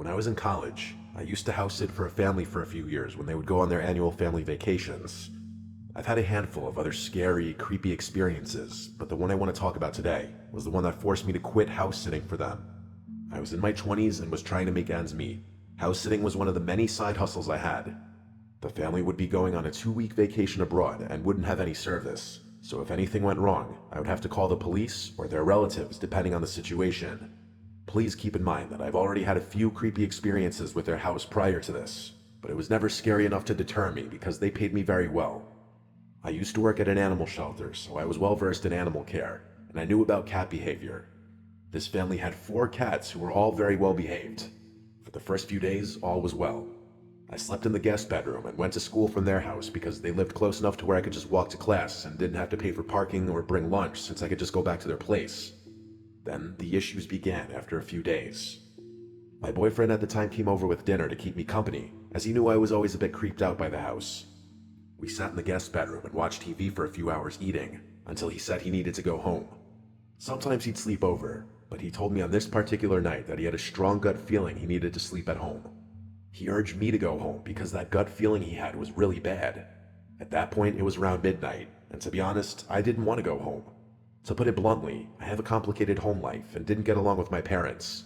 When I was in college, I used to house sit for a family for a few years when they would go on their annual family vacations. I've had a handful of other scary, creepy experiences, but the one I want to talk about today was the one that forced me to quit house sitting for them. I was in my 20s and was trying to make ends meet. House sitting was one of the many side hustles I had. The family would be going on a 2-week vacation abroad and wouldn't have any service, so if anything went wrong, I would have to call the police or their relatives depending on the situation. Please keep in mind that I've already had a few creepy experiences with their house prior to this, but it was never scary enough to deter me because they paid me very well. I used to work at an animal shelter, so I was well versed in animal care, and I knew about cat behavior. This family had 4 cats who were all very well behaved. For the first few days, all was well. I slept in the guest bedroom and went to school from their house because they lived close enough to where I could just walk to class and didn't have to pay for parking or bring lunch since I could just go back to their place. Then the issues began after a few days. My boyfriend at the time came over with dinner to keep me company, as he knew I was always a bit creeped out by the house. We sat in the guest bedroom and watched TV for a few hours eating, until he said he needed to go home. Sometimes he'd sleep over, but he told me on this particular night that he had a strong gut feeling he needed to sleep at home. He urged me to go home because that gut feeling he had was really bad. At that point, it was around midnight, and to be honest, I didn't want to go home. To put it bluntly, I have a complicated home life and didn't get along with my parents.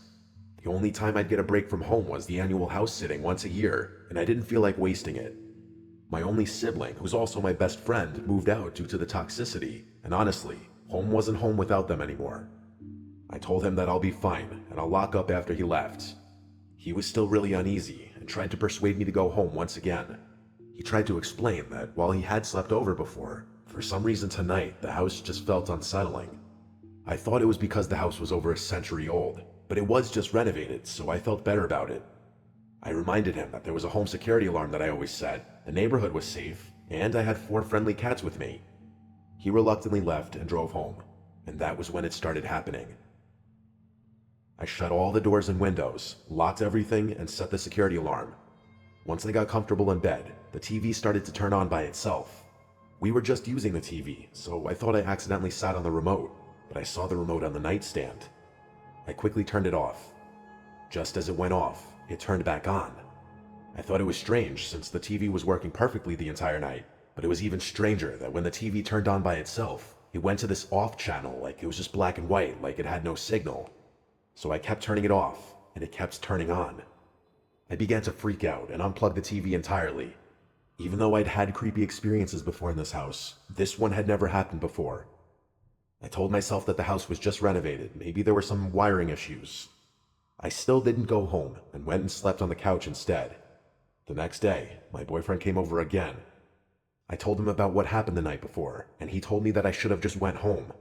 The only time I'd get a break from home was the annual house sitting once a year, and I didn't feel like wasting it. My only sibling, who's also my best friend, moved out due to the toxicity, and honestly, home wasn't home without them anymore. I told him that I'll be fine, and I'll lock up after he left. He was still really uneasy, and tried to persuade me to go home once again. He tried to explain that while he had slept over before, for some reason tonight the house just felt unsettling. I thought it was because the house was over a century old, but it was just renovated, so I felt better about it. I reminded him that there was a home security alarm that I always set, the neighborhood was safe, and I had 4 friendly cats with me. He reluctantly left and drove home, and that was when it started happening. I shut all the doors and windows, locked everything, and set the security alarm. Once I got comfortable in bed, the TV started to turn on by itself. We were just using the TV, so I thought I accidentally sat on the remote, but I saw the remote on the nightstand. I quickly turned it off. Just as it went off, it turned back on. I thought it was strange since the TV was working perfectly the entire night, but it was even stranger that when the TV turned on by itself, it went to this off channel like it was just black and white, like it had no signal. So I kept turning it off, and it kept turning on. I began to freak out and unplug the TV entirely. Even though I'd had creepy experiences before in this house, this one had never happened before. I told myself that the house was just renovated, maybe there were some wiring issues. I still didn't go home and went and slept on the couch instead. The next day, my boyfriend came over again. I told him about what happened the night before, and he told me that I should have just went home.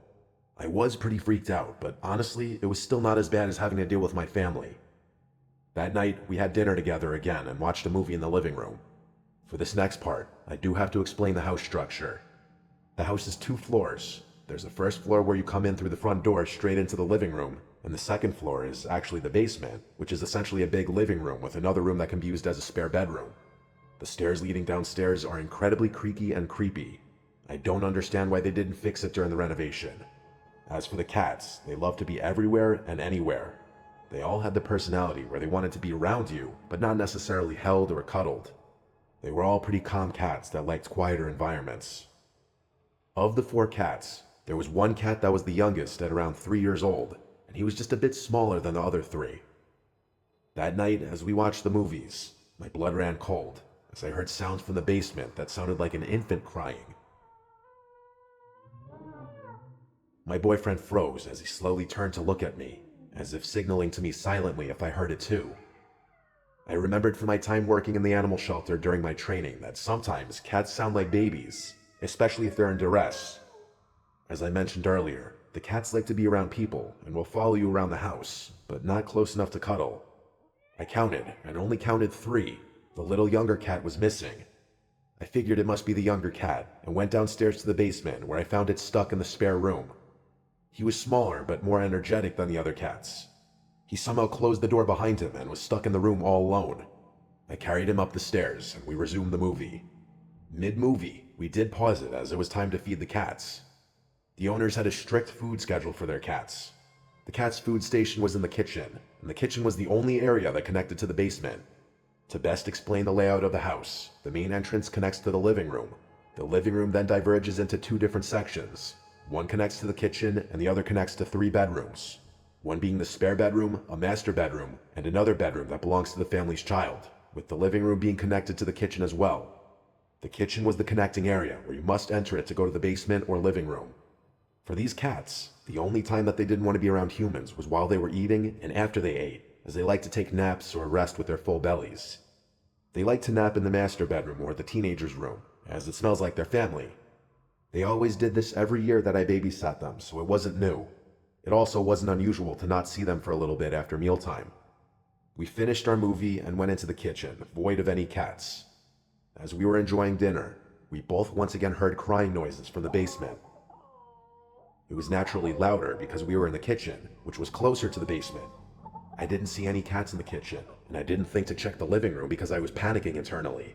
I was pretty freaked out, but honestly, it was still not as bad as having to deal with my family. That night, we had dinner together again and watched a movie in the living room. For this next part, I do have to explain the house structure. The house is 2 floors. There's a first floor where you come in through the front door straight into the living room, and the second floor is actually the basement, which is essentially a big living room with another room that can be used as a spare bedroom. The stairs leading downstairs are incredibly creaky and creepy. I don't understand why they didn't fix it during the renovation. As for the cats, they love to be everywhere and anywhere. They all had the personality where they wanted to be around you, but not necessarily held or cuddled. They were all pretty calm cats that liked quieter environments. Of the 4 cats, there was one cat that was the youngest at around 3 years old, and he was just a bit smaller than the other 3. That night, as we watched the movies, my blood ran cold as I heard sounds from the basement that sounded like an infant crying. My boyfriend froze as he slowly turned to look at me, as if signaling to me silently if I heard it too. I remembered from my time working in the animal shelter during my training that sometimes cats sound like babies, especially if they're in duress. As I mentioned earlier, the cats like to be around people and will follow you around the house, but not close enough to cuddle. I counted and only counted 3. The little younger cat was missing. I figured it must be the younger cat and went downstairs to the basement where I found it stuck in the spare room. He was smaller but more energetic than the other cats. He somehow closed the door behind him and was stuck in the room all alone. I carried him up the stairs and we resumed the movie. Mid-movie, we did pause it as it was time to feed the cats. The owners had a strict food schedule for their cats. The cat's food station was in the kitchen, and the kitchen was the only area that connected to the basement. To best explain the layout of the house, the main entrance connects to the living room. The living room then diverges into two different sections. One connects to the kitchen, and the other connects to three bedrooms. One being the spare bedroom, a master bedroom, and another bedroom that belongs to the family's child, with the living room being connected to the kitchen as well. The kitchen was the connecting area where you must enter it to go to the basement or living room. For these cats, the only time that they didn't want to be around humans was while they were eating and after they ate, as they like to take naps or rest with their full bellies. They like to nap in the master bedroom or the teenager's room, as it smells like their family. They always did this every year that I babysat them, so it wasn't new. It also wasn't unusual to not see them for a little bit after mealtime. We finished our movie and went into the kitchen, void of any cats. As we were enjoying dinner, we both once again heard crying noises from the basement. It was naturally louder because we were in the kitchen, which was closer to the basement. I didn't see any cats in the kitchen, and I didn't think to check the living room because I was panicking internally.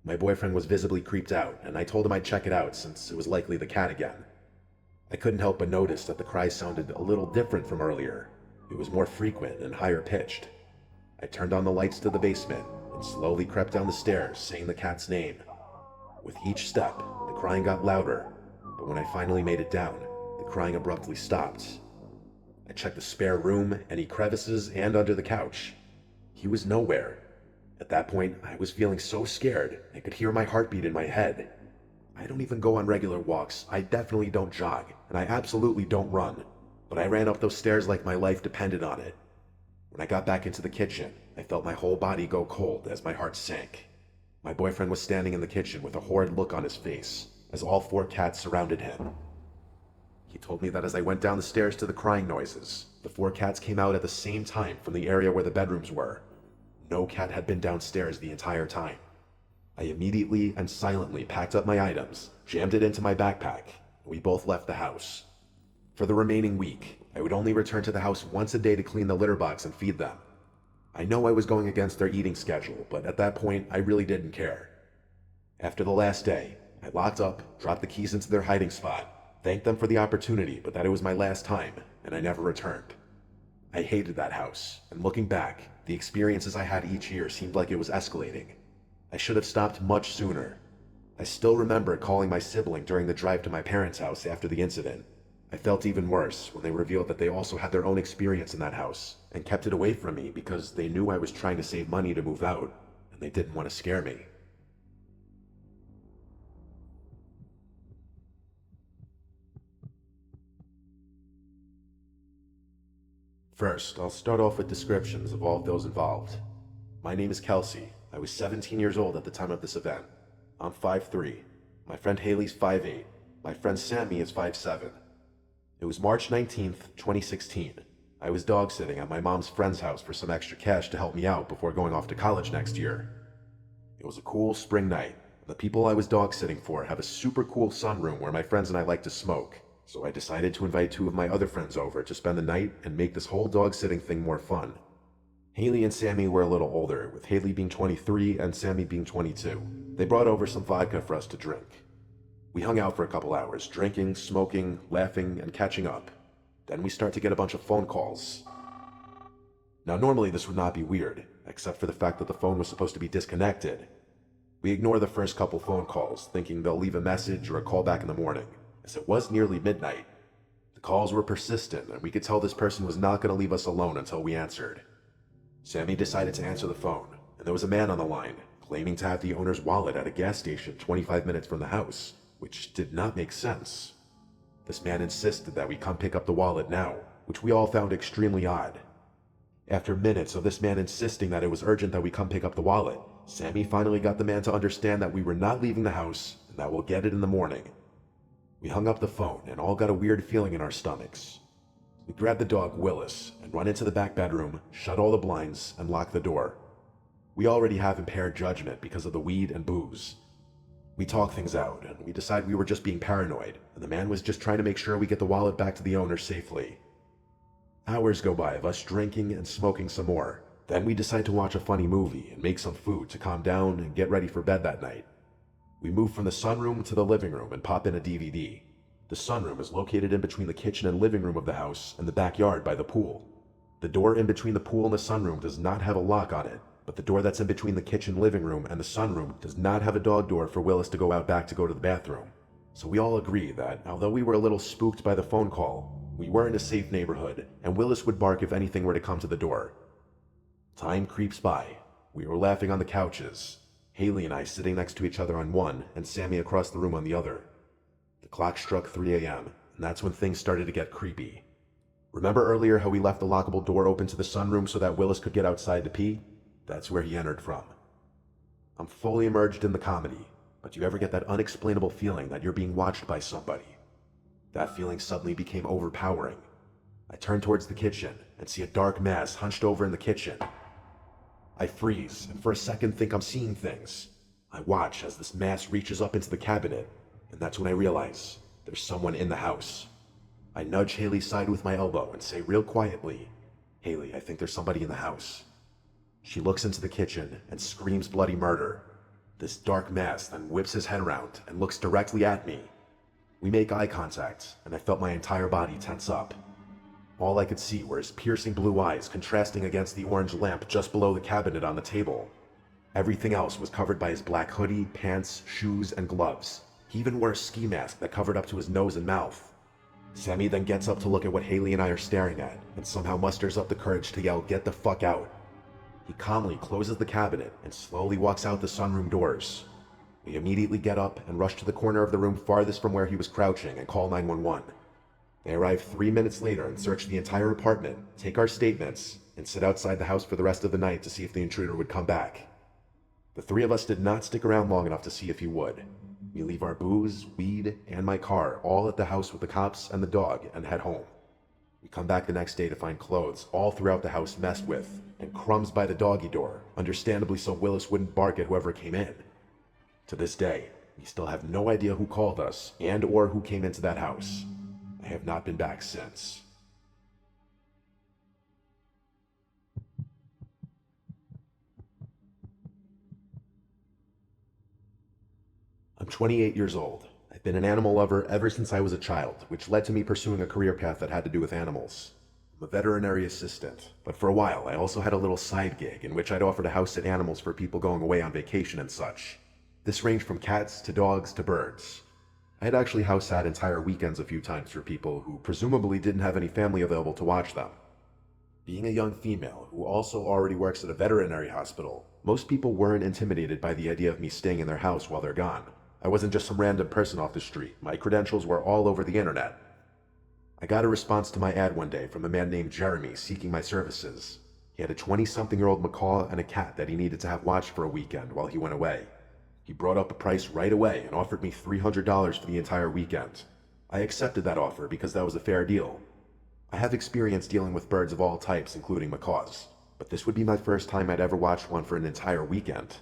My boyfriend was visibly creeped out, and I told him I'd check it out since it was likely the cat again. I couldn't help but notice that the cries sounded a little different from earlier. It was more frequent and higher pitched. I turned on the lights to the basement and slowly crept down the stairs, saying the cat's name. With each step, the crying got louder, but when I finally made it down, the crying abruptly stopped. I checked the spare room, any crevices, and under the couch. He was nowhere. At that point, I was feeling so scared, I could hear my heartbeat in my head. I don't even go on regular walks, I definitely don't jog, and I absolutely don't run, but I ran up those stairs like my life depended on it. When I got back into the kitchen, I felt my whole body go cold as my heart sank. My boyfriend was standing in the kitchen with a horrid look on his face, as all four cats surrounded him. He told me that as I went down the stairs to the crying noises, the four cats came out at the same time from the area where the bedrooms were. No cat had been downstairs the entire time. I immediately and silently packed up my items, jammed it into my backpack, and we both left the house. For the remaining week, I would only return to the house once a day to clean the litter box and feed them. I know I was going against their eating schedule, but at that point, I really didn't care. After the last day, I locked up, dropped the keys into their hiding spot, thanked them for the opportunity, but that it was my last time, and I never returned. I hated that house, and looking back, the experiences I had each year seemed like it was escalating. I should have stopped much sooner. I still remember calling my sibling during the drive to my parents' house after the incident. I felt even worse when they revealed that they also had their own experience in that house, and kept it away from me because they knew I was trying to save money to move out, and they didn't want to scare me. First, I'll start off with descriptions of all of those involved. My name is Kelsey. I was 17 years old at the time of this event. I'm 5'3". My friend Haley's 5'8". My friend Sammy is 5'7". It was March 19th, 2016. I was dog sitting at my mom's friend's house for some extra cash to help me out before going off to college next year. It was a cool spring night. The people I was dog sitting for have a super cool sunroom where my friends and I like to smoke, so I decided to invite two of my other friends over to spend the night and make this whole dog sitting thing more fun. Haley and Sammy were a little older, with Haley being 23 and Sammy being 22. They brought over some vodka for us to drink. We hung out for a couple hours, drinking, smoking, laughing, and catching up. Then we start to get a bunch of phone calls. Now normally this would not be weird, except for the fact that the phone was supposed to be disconnected. We ignore the first couple phone calls, thinking they'll leave a message or a call back in the morning, as it was nearly midnight. The calls were persistent, and we could tell this person was not going to leave us alone until we answered. Sammy decided to answer the phone, and there was a man on the line, claiming to have the owner's wallet at a gas station 25 minutes from the house, which did not make sense. This man insisted that we come pick up the wallet now, which we all found extremely odd. After minutes of this man insisting that it was urgent that we come pick up the wallet, Sammy finally got the man to understand that we were not leaving the house, and that we'll get it in the morning. We hung up the phone and all got a weird feeling in our stomachs. We grabbed the dog, Willis, and run into the back bedroom, shut all the blinds, and locked the door. We already have impaired judgment because of the weed and booze. We talk things out, and we decide we were just being paranoid, and the man was just trying to make sure we get the wallet back to the owner safely. Hours go by of us drinking and smoking some more. Then we decide to watch a funny movie and make some food to calm down and get ready for bed that night. We move from the sunroom to the living room and pop in a DVD. The sunroom is located in between the kitchen and living room of the house and the backyard by the pool. The door in between the pool and the sunroom does not have a lock on it, but the door that's in between the kitchen living room and the sunroom does not have a dog door for Willis to go out back to go to the bathroom. So we all agree that, although we were a little spooked by the phone call, we were in a safe neighborhood, and Willis would bark if anything were to come to the door. Time creeps by. We were laughing on the couches, Haley and I sitting next to each other on one, and Sammy across the room on the other. The clock struck 3 a.m., and that's when things started to get creepy. Remember earlier how we left the lockable door open to the sunroom so that Willis could get outside to pee? That's where he entered from. I'm fully immersed in the comedy, but you ever get that unexplainable feeling that you're being watched by somebody? That feeling suddenly became overpowering. I turn towards the kitchen and see a dark mass hunched over in the kitchen. I freeze and for a second think I'm seeing things. I watch as this mass reaches up into the cabinet, and that's when I realize there's someone in the house. I nudge Haley's side with my elbow and say real quietly, "Haley, I think there's somebody in the house." She looks into the kitchen and screams bloody murder. This dark mass then whips his head around and looks directly at me. We make eye contact, and I felt my entire body tense up. All I could see were his piercing blue eyes contrasting against the orange lamp just below the cabinet on the table. Everything else was covered by his black hoodie, pants, shoes, and gloves. He even wore a ski mask that covered up to his nose and mouth. Sammy then gets up to look at what Haley and I are staring at, and somehow musters up the courage to yell, "Get the fuck out." He calmly closes the cabinet and slowly walks out the sunroom doors. We immediately get up and rush to the corner of the room farthest from where he was crouching and call 911. They arrive 3 minutes later and search the entire apartment, take our statements, and sit outside the house for the rest of the night to see if the intruder would come back. The three of us did not stick around long enough to see if he would. We leave our booze, weed, and my car all at the house with the cops and the dog and head home. We come back the next day to find clothes all throughout the house messed with, and crumbs by the doggy door, understandably so Willis wouldn't bark at whoever came in. To this day, we still have no idea who called us and or who came into that house. I have not been back since. I'm 28 years old. I've been an animal lover ever since I was a child, which led to me pursuing a career path that had to do with animals. I'm a veterinary assistant, but for a while I also had a little side gig in which I'd offer to house sit animals for people going away on vacation and such. This ranged from cats to dogs to birds. I had actually house sat entire weekends a few times for people who presumably didn't have any family available to watch them. Being a young female who also already works at a veterinary hospital, most people weren't intimidated by the idea of me staying in their house while they're gone. I wasn't just some random person off the street. My credentials were all over the internet. I got a response to my ad one day from a man named Jeremy seeking my services. He had a 20-something-year-old macaw and a cat that he needed to have watched for a weekend while he went away. He brought up a price right away and offered me $300 for the entire weekend. I accepted that offer because that was a fair deal. I have experience dealing with birds of all types, including macaws, but this would be my first time I'd ever watched one for an entire weekend.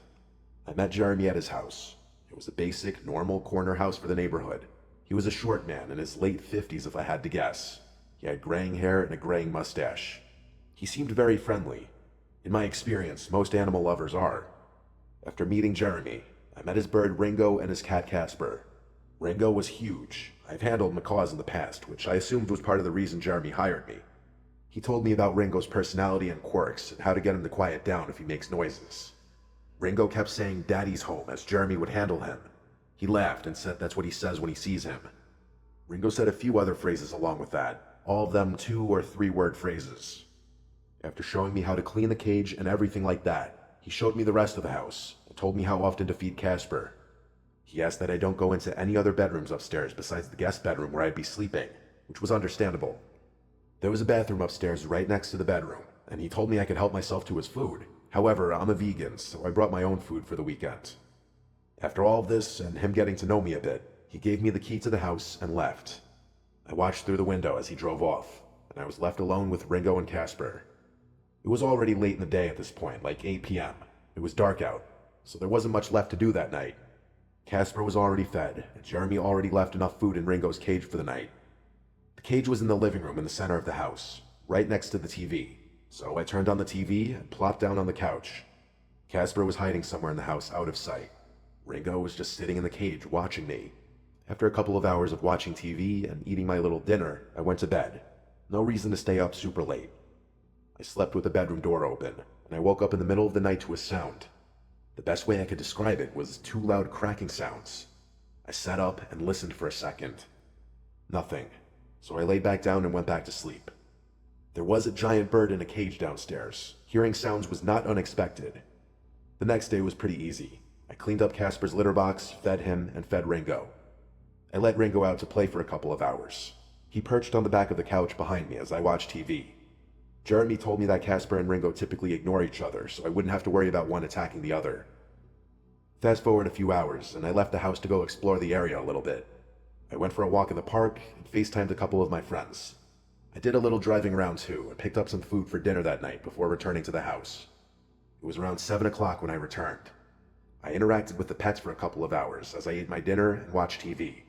I met Jeremy at his house. It was a basic, normal corner house for the neighborhood. He was a short man in his late 50s if I had to guess. He had graying hair and a graying mustache. He seemed very friendly. In my experience, most animal lovers are. After meeting Jeremy, I met his bird Ringo and his cat Casper. Ringo was huge. I've handled macaws in the past, which I assumed was part of the reason Jeremy hired me. He told me about Ringo's personality and quirks and how to get him to quiet down if he makes noises. Ringo kept saying "Daddy's home" as Jeremy would handle him. He laughed and said that's what he says when he sees him. Ringo said a few other phrases along with that, all of them 2 or 3 word phrases. After showing me how to clean the cage and everything like that, he showed me the rest of the house and told me how often to feed Casper. He asked that I don't go into any other bedrooms upstairs besides the guest bedroom where I'd be sleeping, which was understandable. There was a bathroom upstairs right next to the bedroom, and he told me I could help myself to his food. However, I'm a vegan, so I brought my own food for the weekend. After all of this, and him getting to know me a bit, he gave me the key to the house and left. I watched through the window as he drove off, and I was left alone with Ringo and Casper. It was already late in the day at this point, like 8 p.m. It was dark out, so there wasn't much left to do that night. Casper was already fed, and Jeremy already left enough food in Ringo's cage for the night. The cage was in the living room in the center of the house, right next to the TV. So I turned on the TV and plopped down on the couch. Casper was hiding somewhere in the house out of sight. Ringo was just sitting in the cage watching me. After a couple of hours of watching TV and eating my little dinner, I went to bed. No reason to stay up super late. I slept with the bedroom door open, and I woke up in the middle of the night to a sound. The best way I could describe it was two loud cracking sounds. I sat up and listened for a second. Nothing, so I laid back down and went back to sleep. There was a giant bird in a cage downstairs. Hearing sounds was not unexpected. The next day was pretty easy. I cleaned up Casper's litter box, fed him, and fed Ringo. I let Ringo out to play for a couple of hours. He perched on the back of the couch behind me as I watched TV. Jeremy told me that Casper and Ringo typically ignore each other, so I wouldn't have to worry about one attacking the other. Fast forward a few hours, and I left the house to go explore the area a little bit. I went for a walk in the park and FaceTimed a couple of my friends. I did a little driving around too, and picked up some food for dinner that night before returning to the house. It was around 7 o'clock when I returned. I interacted with the pets for a couple of hours as I ate my dinner and watched TV.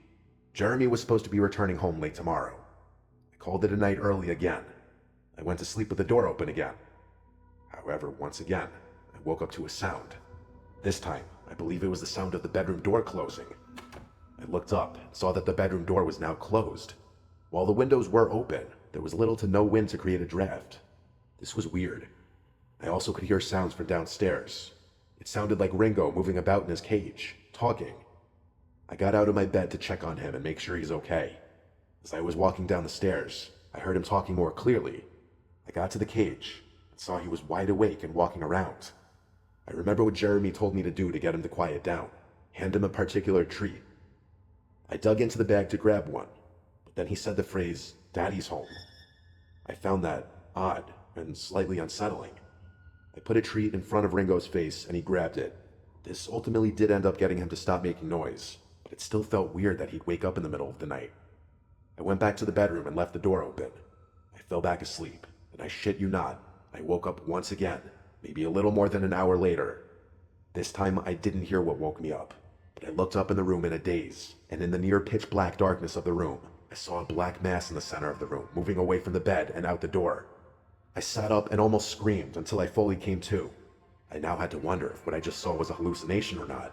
Jeremy was supposed to be returning home late tomorrow. I called it a night early again. I went to sleep with the door open again. However, once again, I woke up to a sound. This time, I believe it was the sound of the bedroom door closing. I looked up and saw that the bedroom door was now closed. While the windows were open, there was little to no wind to create a draft. This was weird. I also could hear sounds from downstairs. It sounded like Ringo moving about in his cage, talking. I got out of my bed to check on him and make sure he's okay. As I was walking down the stairs, I heard him talking more clearly. I got to the cage and saw he was wide awake and walking around. I remember what Jeremy told me to do to get him to quiet down, hand him a particular treat. I dug into the bag to grab one, but then he said the phrase, "Daddy's home." I found that odd and slightly unsettling. I put a treat in front of Ringo's face and he grabbed it. This ultimately did end up getting him to stop making noise, but it still felt weird that he'd wake up in the middle of the night. I went back to the bedroom and left the door open. I fell back asleep, and I shit you not, I woke up once again, maybe a little more than an hour later. This time I didn't hear what woke me up, but I looked up in the room in a daze, and in the near pitch black darkness of the room, I saw a black mass in the center of the room, moving away from the bed and out the door. I sat up and almost screamed until I fully came to. I now had to wonder if what I just saw was a hallucination or not.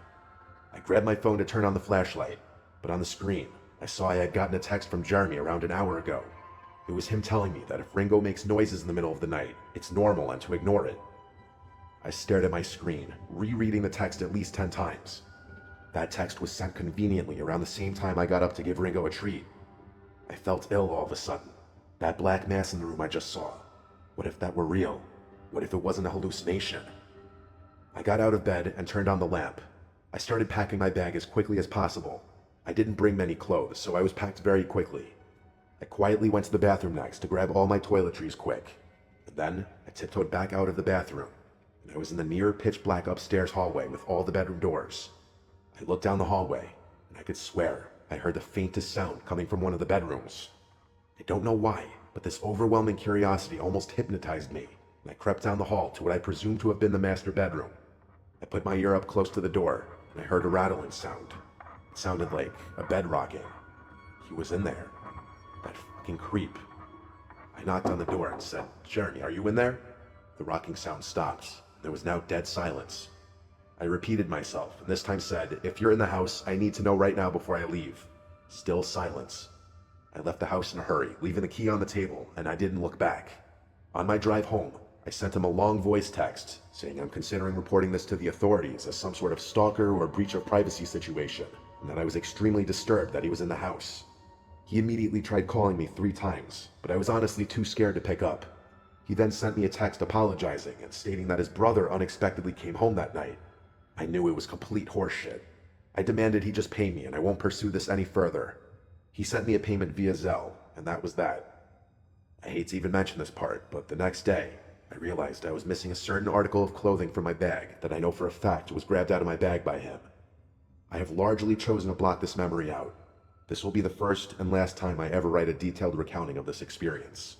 I grabbed my phone to turn on the flashlight, but on the screen, I saw I had gotten a text from Jeremy around an hour ago. It was him telling me that if Ringo makes noises in the middle of the night, it's normal and to ignore it. I stared at my screen, rereading the text at least 10 times. That text was sent conveniently around the same time I got up to give Ringo a treat. I felt ill all of a sudden. That black mass in the room I just saw. What if that were real? What if it wasn't a hallucination? I got out of bed and turned on the lamp. I started packing my bag as quickly as possible. I didn't bring many clothes, so I was packed very quickly. I quietly went to the bathroom next to grab all my toiletries quick. And then I tiptoed back out of the bathroom, and I was in the near pitch black upstairs hallway with all the bedroom doors. I looked down the hallway, and I could swear I heard the faintest sound coming from one of the bedrooms. I don't know why, but this overwhelming curiosity almost hypnotized me, and I crept down the hall to what I presumed to have been the master bedroom. I put my ear up close to the door, and I heard a rattling sound. It sounded like a bed rocking. He was in there. That fucking creep. I knocked on the door and said, "Jeremy, are you in there?" The rocking sound stopped. There was now dead silence. I repeated myself, and this time said, "If you're in the house, I need to know right now before I leave." Still silence. I left the house in a hurry, leaving the key on the table, and I didn't look back. On my drive home, I sent him a long voice text, saying I'm considering reporting this to the authorities as some sort of stalker or breach of privacy situation, and that I was extremely disturbed that he was in the house. He immediately tried calling me 3 times, but I was honestly too scared to pick up. He then sent me a text apologizing and stating that his brother unexpectedly came home that night. I knew it was complete horseshit. I demanded he just pay me and I won't pursue this any further. He sent me a payment via Zelle, and that was that. I hate to even mention this part, but the next day, I realized I was missing a certain article of clothing from my bag that I know for a fact was grabbed out of my bag by him. I have largely chosen to block this memory out. This will be the first and last time I ever write a detailed recounting of this experience.